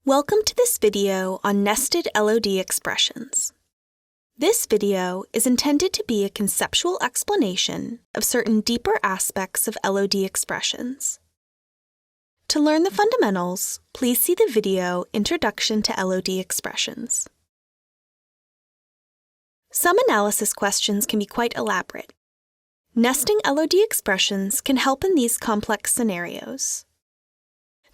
Welcome to this video on nested LOD expressions. This video is intended to be a conceptual explanation of certain deeper aspects of LOD expressions. To learn the fundamentals, please see the video Introduction to LOD Expressions. Some analysis questions can be quite elaborate. Nesting LOD expressions can help in these complex scenarios.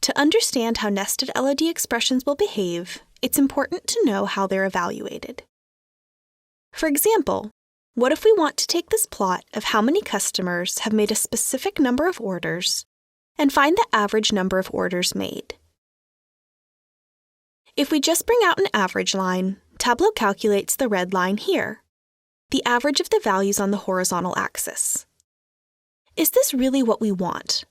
To understand how nested LOD expressions will behave, it's important to know how they're evaluated. For example, what if we want to take this plot of how many customers have made a specific number of orders and find the average number of orders made? If we just bring out an average line, Tableau calculates the red line here, the average of the values on the horizontal axis. Is this really what we want?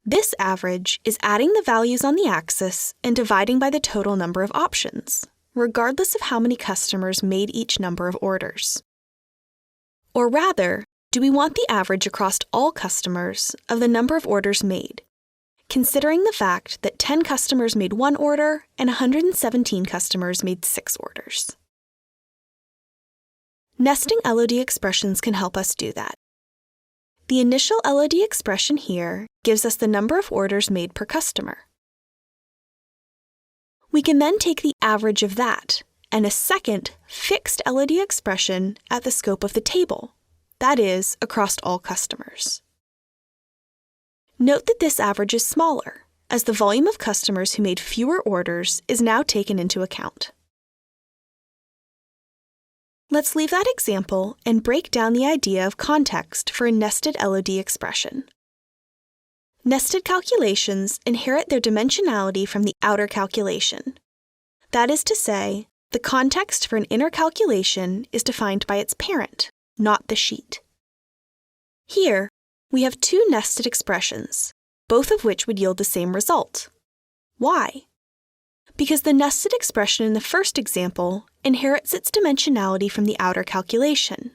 This average is adding the values on the axis and dividing by the total number of options, regardless of how many customers made each number of orders. Or rather, do we want the average across all customers of the number of orders made, considering the fact that 10 customers made 1 order and 117 customers made 6 orders? Nesting LOD expressions can help us do that. The initial LOD expression here gives us the number of orders made per customer. We can then take the average of that and a second fixed LOD expression at the scope of the table, that is, across all customers. Note that this average is smaller, as the volume of customers who made fewer orders is now taken into account. Let's leave that example and break down the idea of context for a nested LOD expression. Nested calculations inherit their dimensionality from the outer calculation. That is to say, the context for an inner calculation is defined by its parent, not the sheet. Here, we have two nested expressions, both of which would yield the same result. Why? Because the nested expression in the first example inherits its dimensionality from the outer calculation.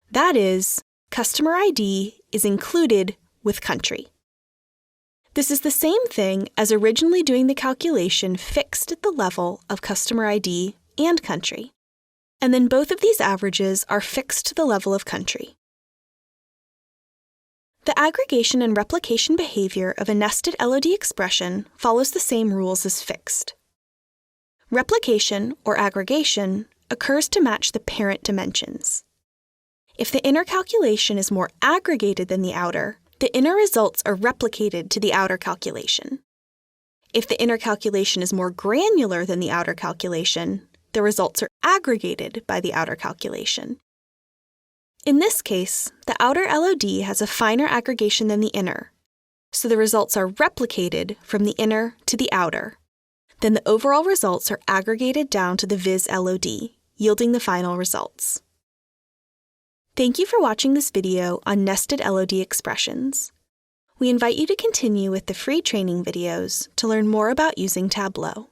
That is, customer ID is included with country. This is the same thing as originally doing the calculation fixed at the level of customer ID and country, and then both of these averages are fixed to the level of country. The aggregation and replication behavior of a nested LOD expression follows the same rules as fixed. Replication, or aggregation, occurs to match the parent dimensions. If the inner calculation is more aggregated than the outer, the inner results are replicated to the outer calculation. If the inner calculation is more granular than the outer calculation, the results are aggregated by the outer calculation. In this case, the outer LOD has a finer aggregation than the inner, so the results are replicated from the inner to the outer. Then the overall results are aggregated down to the viz LOD, yielding the final results. Thank you for watching this video on nested LOD expressions. We invite you to continue with the free training videos to learn more about using Tableau.